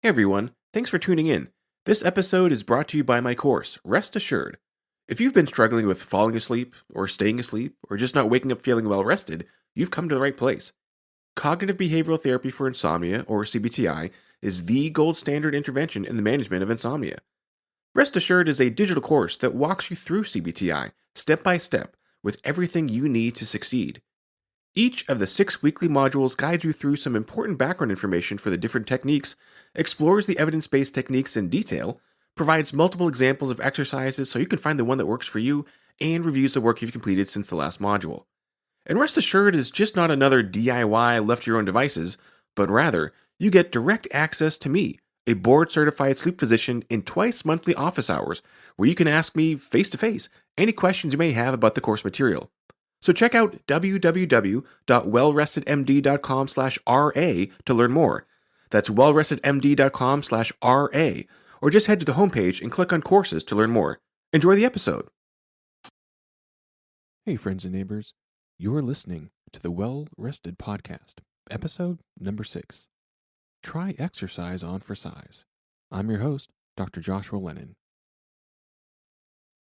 Hey everyone, thanks for tuning in. This episode is brought to you by my course, Rest Assured. If you've been struggling with falling asleep, or staying asleep, or just not waking up feeling well rested, you've come to the right place. Cognitive behavioral therapy for insomnia, or CBTI, is the gold standard intervention in the management of insomnia. Rest Assured is a digital course that walks you through CBTI, step by step, with everything you need to succeed. Each of the 6 weekly modules guides you through some important background information for the different techniques, explores the evidence based techniques in detail, provides multiple examples of exercises so you can find the one that works for you, and reviews the work you've completed since the last module. And Rest Assured is just not another DIY left to your own devices, but rather, you get direct access to me, a board certified sleep physician, in twice monthly office hours, where you can ask me face to face any questions you may have about the course material. So check out www.wellrestedmd.com/RA to learn more. That's wellrestedmd.com/RA, or just head to the homepage and click on courses to learn more. Enjoy the episode. Hey, friends and neighbors. You're listening to the Well Rested Podcast, episode number 6. Try exercise on for size. I'm your host, Dr. Joshua Lennon.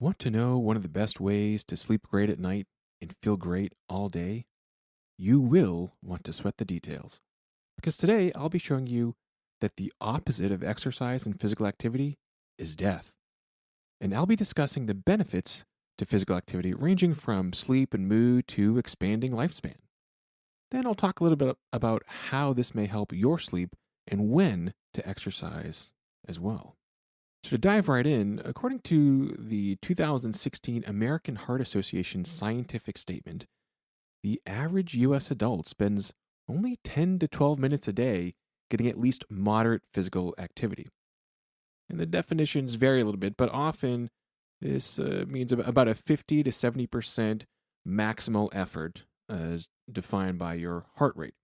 Want to know one of the best ways to sleep great at night and feel great all day? You will want to sweat the details, because today I'll be showing you that the opposite of exercise and physical activity is death. And I'll be discussing the benefits to physical activity ranging from sleep and mood to expanding lifespan. Then I'll talk a little bit about how this may help your sleep and when to exercise as well. So to dive right in, according to the 2016 American Heart Association scientific statement, the average U.S. adult spends only 10 to 12 minutes a day getting at least moderate physical activity. And the definitions vary a little bit, but often this means about a 50 to 70% maximal effort as defined by your heart rate,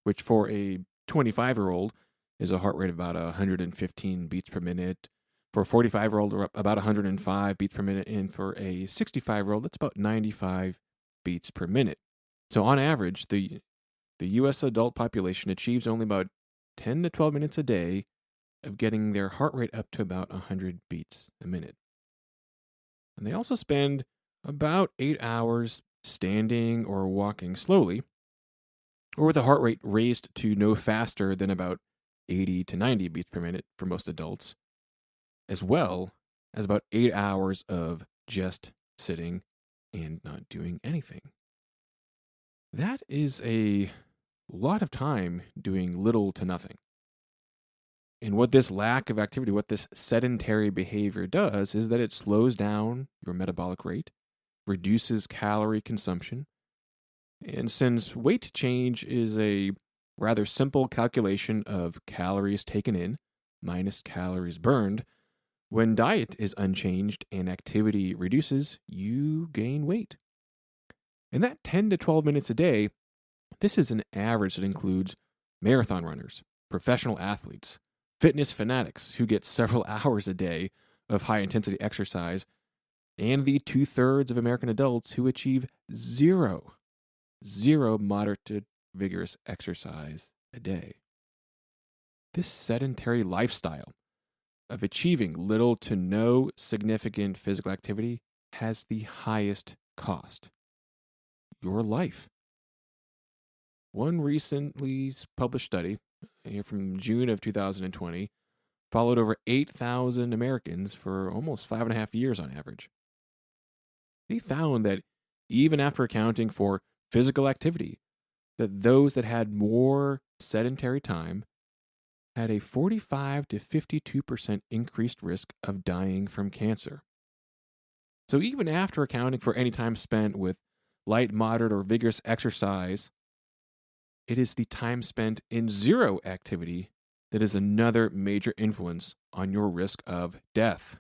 which for a 25-year-old is a heart rate of about 115 beats per minute. For a 45-year-old, about 105 beats per minute. And for a 65-year-old, that's about 95 beats per minute. So on average, the U.S. adult population achieves only about 10 to 12 minutes a day of getting their heart rate up to about 100 beats a minute. And they also spend about 8 hours standing or walking slowly, or with a heart rate raised to no faster than about 80 to 90 beats per minute for most adults, as well as about 8 hours of just sitting and not doing anything. That is a lot of time doing little to nothing. And what this lack of activity, what this sedentary behavior does is that it slows down your metabolic rate, reduces calorie consumption. And since weight change is a rather simple calculation of calories taken in minus calories burned, when diet is unchanged and activity reduces, you gain weight. And that 10 to 12 minutes a day, this is an average that includes marathon runners, professional athletes, fitness fanatics who get several hours a day of high-intensity exercise, and the 2/3 of American adults who achieve zero moderate to vigorous exercise a day. This sedentary lifestyle of achieving little to no significant physical activity has the highest cost: your life. One recently published study from June of 2020 followed over 8,000 Americans for almost 5.5 years on average. They found that even after accounting for physical activity, that those that had more sedentary time had a 45 to 52% increased risk of dying from cancer. So even after accounting for any time spent with light, moderate, or vigorous exercise, it is the time spent in zero activity that is another major influence on your risk of death.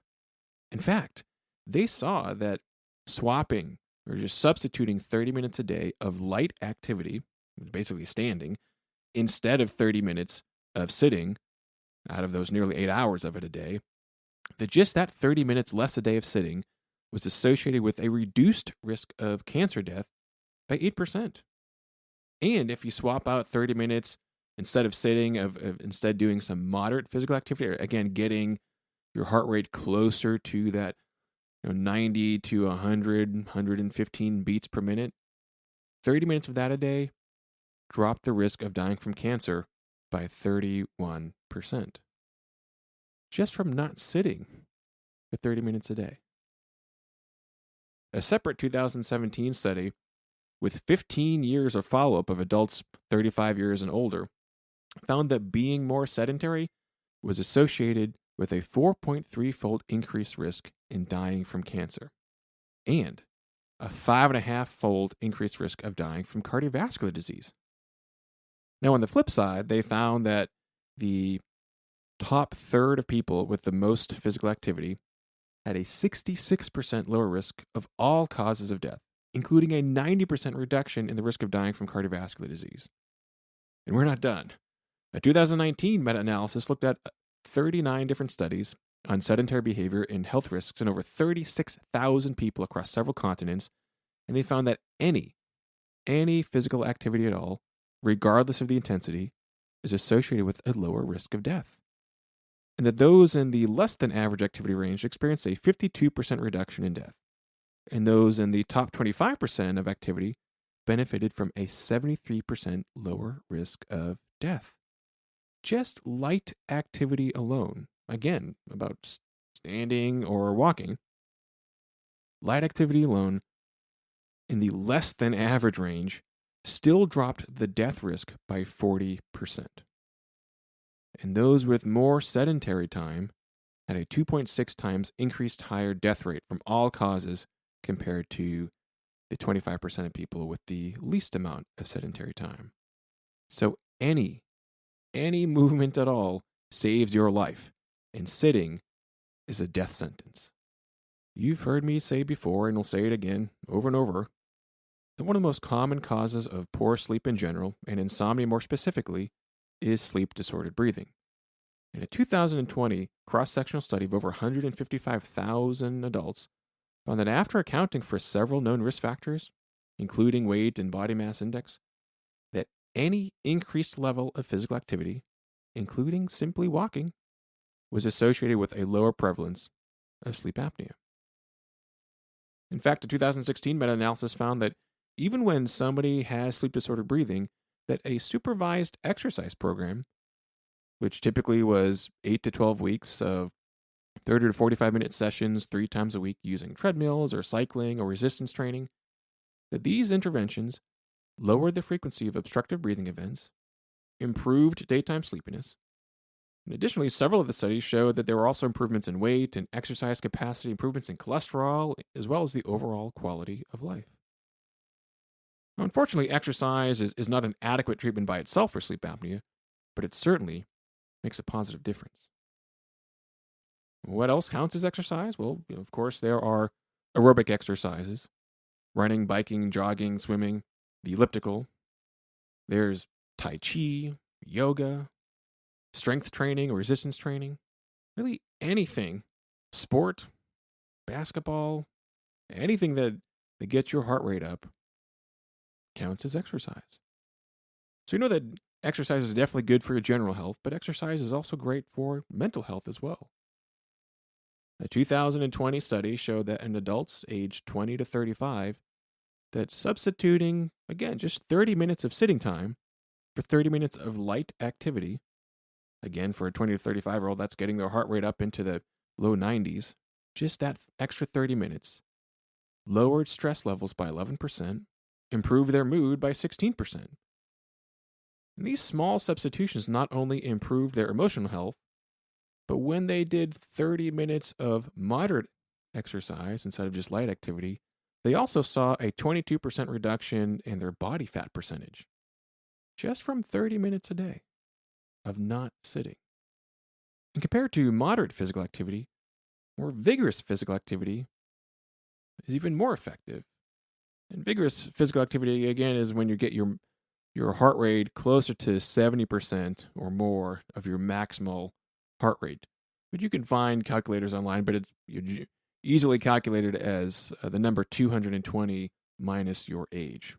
In fact, they saw that swapping or just substituting 30 minutes a day of light activity, basically standing, instead of 30 minutes of sitting, out of those nearly 8 hours of it a day, that just that 30 minutes less a day of sitting was associated with a reduced risk of cancer death by 8%. And if you swap out 30 minutes instead of sitting, instead doing some moderate physical activity, or again, getting your heart rate closer to that 90 to 100, 115 beats per minute, 30 minutes of that a day drop the risk of dying from cancer by 31%. Just from not sitting for 30 minutes a day. A separate 2017 study with 15 years of follow-up of adults 35 years and older found that being more sedentary was associated with a 4.3-fold increased risk in dying from cancer and a 5.5-fold increased risk of dying from cardiovascular disease. Now, on the flip side, they found that the top third of people with the most physical activity had a 66% lower risk of all causes of death, including a 90% reduction in the risk of dying from cardiovascular disease. And we're not done. A 2019 meta-analysis looked at 39 different studies on sedentary behavior and health risks in over 36,000 people across several continents, and they found that any physical activity at all, regardless of the intensity, is associated with a lower risk of death. And that those in the less than average activity range experienced a 52% reduction in death. And those in the top 25% of activity benefited from a 73% lower risk of death. Just light activity alone, again, about standing or walking, light activity alone in the less than average range still dropped the death risk by 40%. And those with more sedentary time had a 2.6 times increased higher death rate from all causes compared to the 25% of people with the least amount of sedentary time. So any movement at all saves your life, and sitting is a death sentence. You've heard me say before, and I'll say it again over and over, that one of the most common causes of poor sleep in general, and insomnia more specifically, is sleep-disordered breathing. In a 2020 cross-sectional study of over 155,000 adults, found that after accounting for several known risk factors, including weight and body mass index, that any increased level of physical activity, including simply walking, was associated with a lower prevalence of sleep apnea. In fact, a 2016 meta-analysis found that even when somebody has sleep-disordered breathing, that a supervised exercise program, which typically was 8 to 12 weeks of 30 to 45-minute sessions 3 times a week using treadmills or cycling or resistance training, that these interventions lowered the frequency of obstructive breathing events, improved daytime sleepiness, and additionally, several of the studies showed that there were also improvements in weight and exercise capacity, improvements in cholesterol, as well as the overall quality of life. Now, unfortunately, exercise is not an adequate treatment by itself for sleep apnea, but it certainly makes a positive difference. What else counts as exercise? Well, of course, there are aerobic exercises, running, biking, jogging, swimming, the elliptical. There's Tai Chi, yoga, strength training or resistance training, really anything, sport, basketball, anything that gets your heart rate up counts as exercise. So you know that exercise is definitely good for your general health, but exercise is also great for mental health as well. A 2020 study showed that in adults aged 20 to 35, that substituting, again, just 30 minutes of sitting time for 30 minutes of light activity, again, for a 20 to 35-year-old, that's getting their heart rate up into the low 90s, just that extra 30 minutes, lowered stress levels by 11%, improved their mood by 16%. And these small substitutions not only improved their emotional health, but when they did 30 minutes of moderate exercise instead of just light activity, they also saw a 22% reduction in their body fat percentage, just from 30 minutes a day of not sitting. And compared to moderate physical activity, more vigorous physical activity is even more effective. And vigorous physical activity, again, is when you get your heart rate closer to 70% or more of your maximal heart rate. But you can find calculators online, but it's easily calculated as the number 220 minus your age.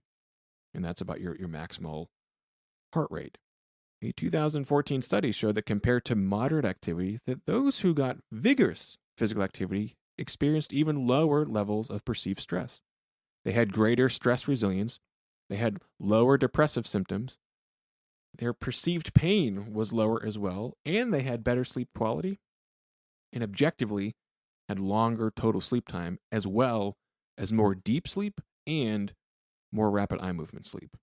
And that's about your maximal heart rate. A 2014 study showed that compared to moderate activity, that those who got vigorous physical activity experienced even lower levels of perceived stress. They had greater stress resilience, they had lower depressive symptoms, their perceived pain was lower as well, and they had better sleep quality, and objectively had longer total sleep time, as well as more deep sleep and more rapid eye movement sleep.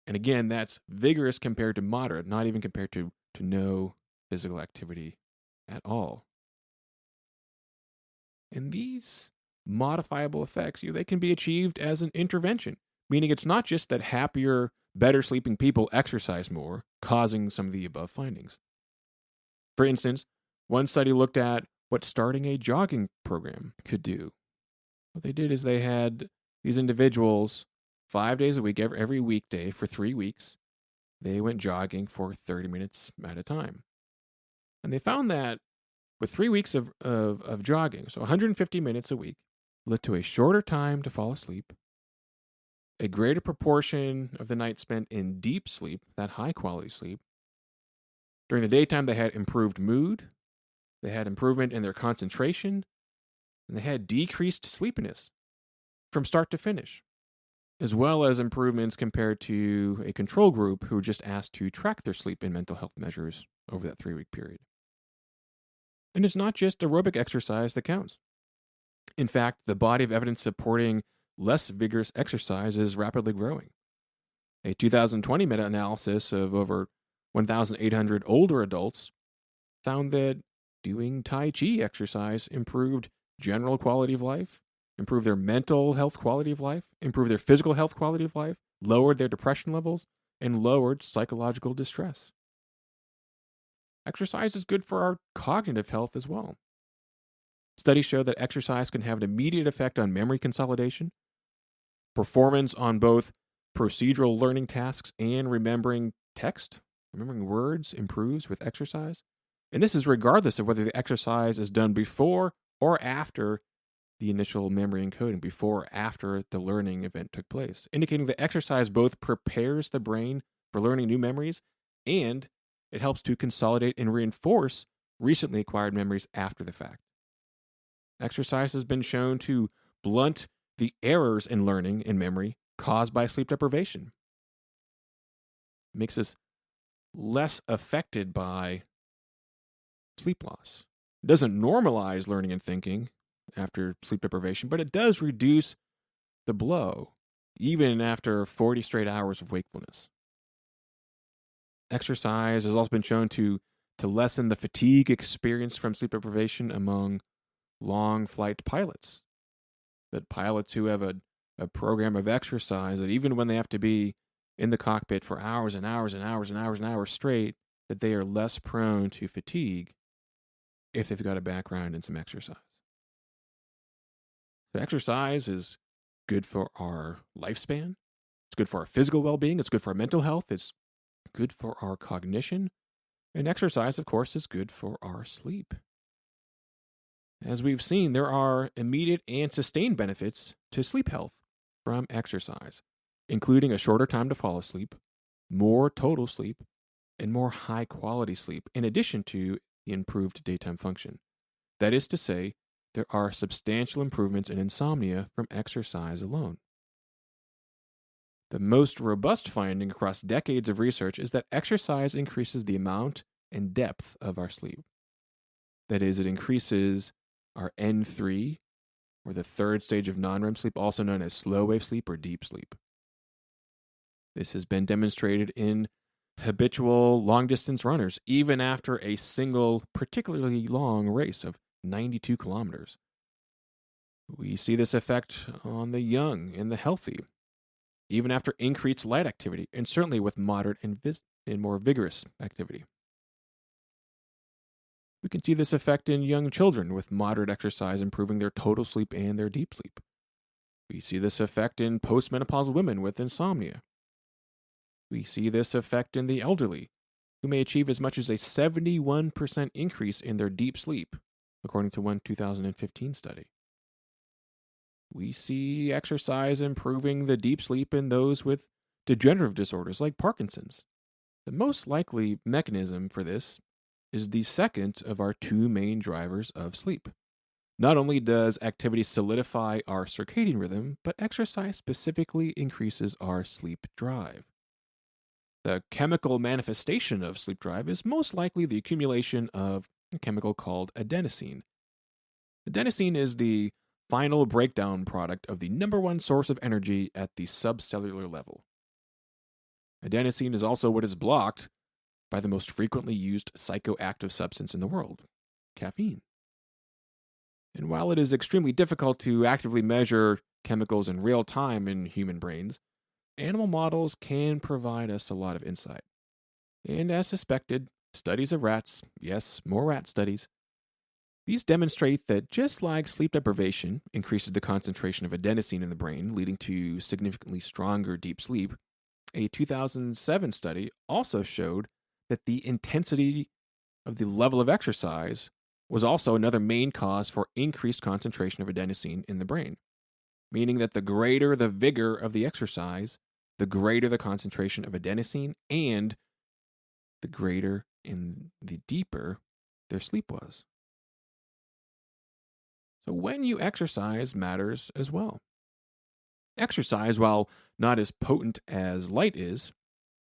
And again, that's vigorous compared to moderate, not even compared to no physical activity at all. And these modifiable effects, they can be achieved as an intervention, meaning it's not just that happier, better sleeping people exercise more, causing some of the above findings. For instance, one study looked at what starting a jogging program could do. What they did is they had these individuals 5 days a week, every weekday for 3 weeks. They went jogging for 30 minutes at a time. And they found that with 3 weeks of jogging, so 150 minutes a week, led to a shorter time to fall asleep, a greater proportion of the night spent in deep sleep, that high quality sleep. During the daytime, they had improved mood, they had improvement in their concentration, and they had decreased sleepiness from start to finish, as well as improvements compared to a control group who were just asked to track their sleep and mental health measures over that 3-week period. And it's not just aerobic exercise that counts. In fact, the body of evidence supporting less vigorous exercise is rapidly growing. A 2020 meta-analysis of over 1,800 older adults found that doing Tai Chi exercise improved general quality of life, improved their mental health quality of life, improved their physical health quality of life, lowered their depression levels, and lowered psychological distress. Exercise is good for our cognitive health as well. Studies show that exercise can have an immediate effect on memory consolidation, performance on both procedural learning tasks and remembering text, remembering words improves with exercise. And this is regardless of whether the exercise is done before or after the initial memory encoding, before or after the learning event took place, indicating that exercise both prepares the brain for learning new memories and it helps to consolidate and reinforce recently acquired memories after the fact. Exercise has been shown to blunt the errors in learning and memory caused by sleep deprivation. It makes us less affected by sleep loss. It doesn't normalize learning and thinking after sleep deprivation, but it does reduce the blow, even after 40 straight hours of wakefulness. Exercise has also been shown to lessen the fatigue experienced from sleep deprivation among long flight pilots. That pilots who have a program of exercise, that even when they have to be in the cockpit for hours and hours and hours and hours and hours straight, that they are less prone to fatigue if they've got a background in some exercise. So exercise is good for our lifespan. It's good for our physical well-being. It's good for our mental health. It's good for our cognition. And exercise, of course, is good for our sleep. As we've seen, there are immediate and sustained benefits to sleep health from exercise, including a shorter time to fall asleep, more total sleep, and more high-quality sleep, in addition to the improved daytime function. That is to say, there are substantial improvements in insomnia from exercise alone. The most robust finding across decades of research is that exercise increases the amount and depth of our sleep. That is, it increases our N3, or the third stage of non-REM sleep, also known as slow wave sleep or deep sleep. This has been demonstrated in habitual long-distance runners, even after a single, particularly long race of 92 kilometers. We see this effect on the young and the healthy, even after increased light activity, and certainly with moderate and more vigorous activity. We can see this effect in young children with moderate exercise improving their total sleep and their deep sleep. We see this effect in postmenopausal women with insomnia. We see this effect in the elderly, who may achieve as much as a 71% increase in their deep sleep, according to one 2015 study. We see exercise improving the deep sleep in those with degenerative disorders like Parkinson's, The most likely mechanism for this is the second of our two main drivers of sleep. Not only does activity solidify our circadian rhythm, but exercise specifically increases our sleep drive. The chemical manifestation of sleep drive is most likely the accumulation of a chemical called adenosine. Adenosine is the final breakdown product of the number one source of energy at the subcellular level. Adenosine is also what is blocked by the most frequently used psychoactive substance in the world, caffeine. And while it is extremely difficult to actively measure chemicals in real time in human brains, animal models can provide us a lot of insight. And as suspected, studies of rats, yes, more rat studies, these demonstrate that just like sleep deprivation increases the concentration of adenosine in the brain, leading to significantly stronger deep sleep, a 2007 study also showed that the intensity of the level of exercise was also another main cause for increased concentration of adenosine in the brain, meaning that the greater the vigor of the exercise, the greater the concentration of adenosine, and the greater and the deeper their sleep was. So when you exercise matters as well. Exercise, while not as potent as light is,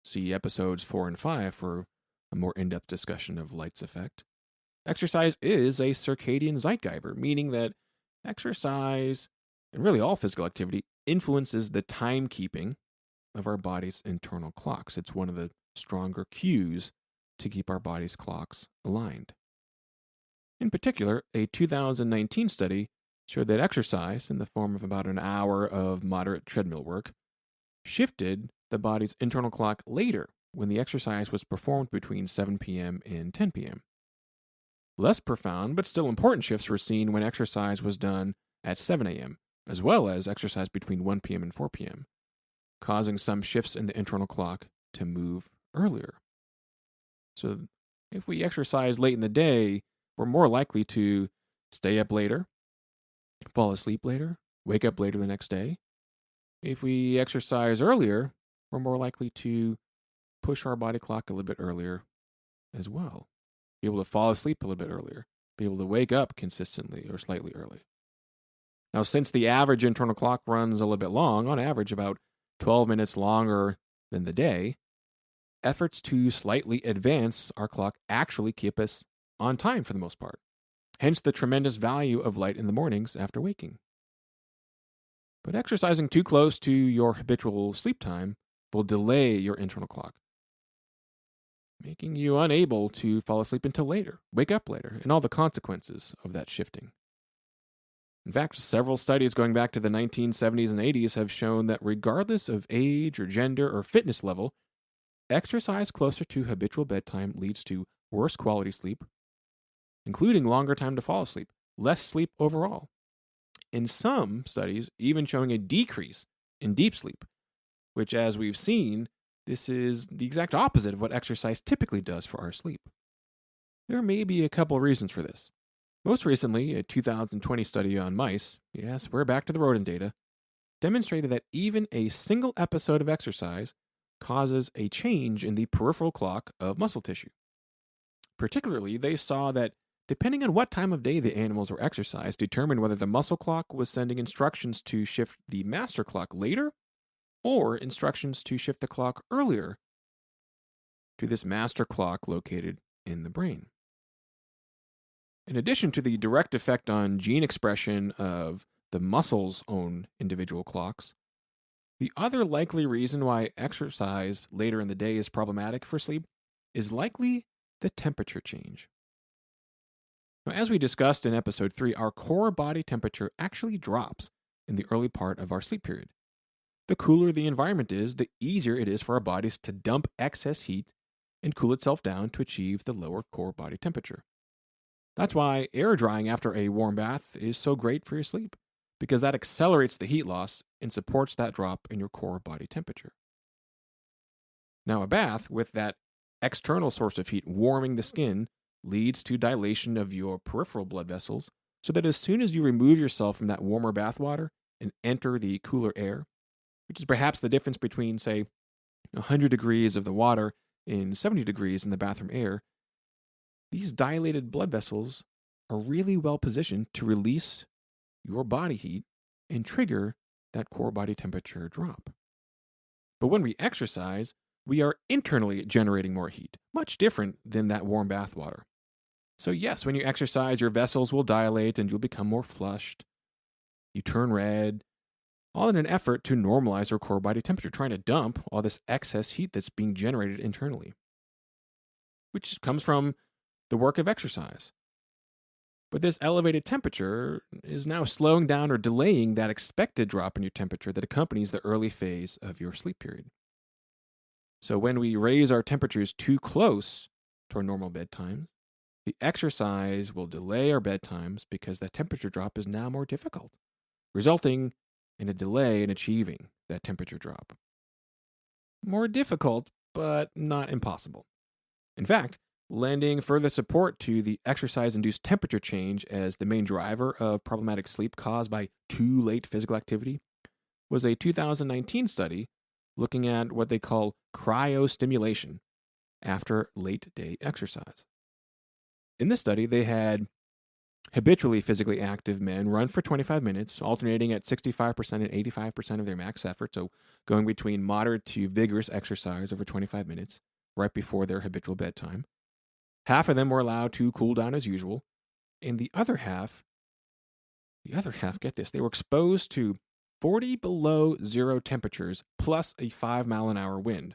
see episodes 4 and 5 for a more in-depth discussion of light's effect, exercise is a circadian zeitgeber, meaning that exercise, and really all physical activity, influences the timekeeping of our body's internal clocks. It's one of the stronger cues to keep our body's clocks aligned. In particular, a 2019 study showed that exercise, in the form of about an hour of moderate treadmill work, shifted the body's internal clock later when the exercise was performed between 7 p.m. and 10 p.m. Less profound, but still important shifts were seen when exercise was done at 7 a.m., as well as exercise between 1 p.m. and 4 p.m., causing some shifts in the internal clock to move earlier. So if we exercise late in the day, we're more likely to stay up later, fall asleep later, wake up later the next day. If we exercise earlier, we're more likely to push our body clock a little bit earlier as well. Be able to fall asleep a little bit earlier, be able to wake up consistently or slightly early. Now, since the average internal clock runs a little bit long, on average about 12 minutes longer than the day, efforts to slightly advance our clock actually keep us on time for the most part. Hence the tremendous value of light in the mornings after waking. But exercising too close to your habitual sleep time will delay your internal clock, making you unable to fall asleep until later, wake up later, and all the consequences of that shifting. In fact, several studies going back to the 1970s and 80s have shown that regardless of age or gender or fitness level, exercise closer to habitual bedtime leads to worse quality sleep, including longer time to fall asleep, less sleep overall. In some studies, even showing a decrease in deep sleep, which, as we've seen, this is the exact opposite of what exercise typically does for our sleep. There may be a couple reasons for this. Most recently, a 2020 study on mice, yes, we're back to the rodent data, demonstrated that even a single episode of exercise causes a change in the peripheral clock of muscle tissue. Particularly, they saw that depending on what time of day the animals were exercised determined whether the muscle clock was sending instructions to shift the master clock later or instructions to shift the clock earlier to this master clock located in the brain. In addition to the direct effect on gene expression of the muscle's own individual clocks, the other likely reason why exercise later in the day is problematic for sleep is likely the temperature change. Now, as we discussed in episode 3, our core body temperature actually drops in the early part of our sleep period. The cooler the environment is, the easier it is for our bodies to dump excess heat and cool itself down to achieve the lower core body temperature. That's why air drying after a warm bath is so great for your sleep, because that accelerates the heat loss and supports that drop in your core body temperature. Now, a bath with that external source of heat warming the skin leads to dilation of your peripheral blood vessels, so that as soon as you remove yourself from that warmer bath water and enter the cooler air, which is perhaps the difference between, say, 100 degrees of the water in 70 degrees in the bathroom air, these dilated blood vessels are really well positioned to release your body heat and trigger that core body temperature drop. But when we exercise, we are internally generating more heat, much different than that warm bath water. So yes, when you exercise, your vessels will dilate and you'll become more flushed. You turn red, all in an effort to normalize your core body temperature, trying to dump all this excess heat that's being generated internally, which comes from the work of exercise. But this elevated temperature is now slowing down or delaying that expected drop in your temperature that accompanies the early phase of your sleep period. So when we raise our temperatures too close to our normal bedtimes, the exercise will delay our bedtimes because that temperature drop is now more difficult, resulting in a delay in achieving that temperature drop. More difficult, but not impossible. In fact, lending further support to the exercise-induced temperature change as the main driver of problematic sleep caused by too late physical activity was a 2019 study looking at what they call cryostimulation after late-day exercise. In this study, they had habitually physically active men run for 25 minutes, alternating at 65% and 85% of their max effort, so going between moderate to vigorous exercise over 25 minutes right before their habitual bedtime. Half of them were allowed to cool down as usual, and the other half, get this, they were exposed to 40 below zero temperatures plus a 5-mile-an-hour wind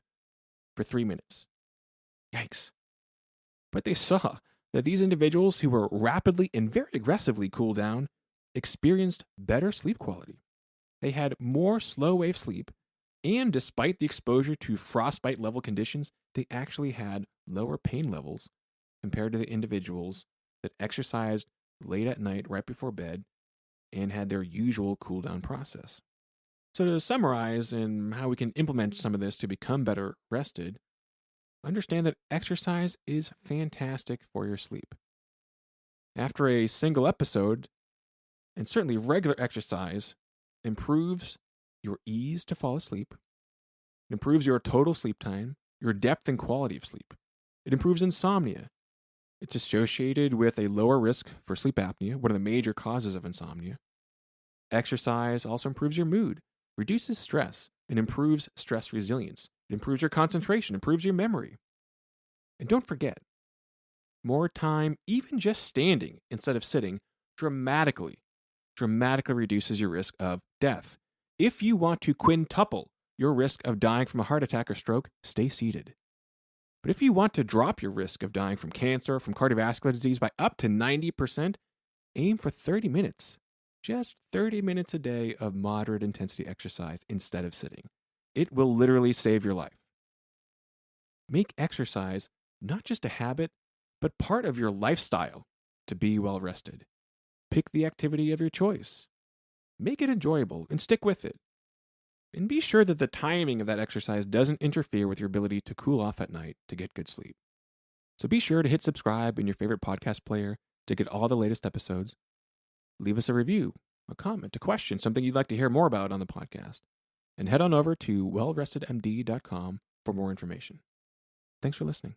for 3 minutes. Yikes. But they saw that these individuals who were rapidly and very aggressively cooled down experienced better sleep quality. They had more slow-wave sleep, and despite the exposure to frostbite-level conditions, they actually had lower pain levels compared to the individuals that exercised late at night right before bed and had their usual cool-down process. So to summarize and how we can implement some of this to become better rested, understand that exercise is fantastic for your sleep. After a single episode, and certainly regular exercise, improves your ease to fall asleep, it improves your total sleep time, your depth and quality of sleep. It improves insomnia. It's associated with a lower risk for sleep apnea, one of the major causes of insomnia. Exercise also improves your mood, reduces stress, and improves stress resilience. It improves your concentration, improves your memory. And don't forget, more time, even just standing instead of sitting, dramatically reduces your risk of death. If you want to quintuple your risk of dying from a heart attack or stroke, stay seated. But if you want to drop your risk of dying from cancer, from cardiovascular disease by up to 90%, aim for 30 minutes. Just 30 minutes a day of moderate intensity exercise instead of sitting. It will literally save your life. Make exercise not just a habit, but part of your lifestyle to be well rested. Pick the activity of your choice. Make it enjoyable and stick with it. And be sure that the timing of that exercise doesn't interfere with your ability to cool off at night to get good sleep. So be sure to hit subscribe in your favorite podcast player to get all the latest episodes. Leave us a review, a comment, a question, something you'd like to hear more about on the podcast. And head on over to wellrestedmd.com for more information. Thanks for listening.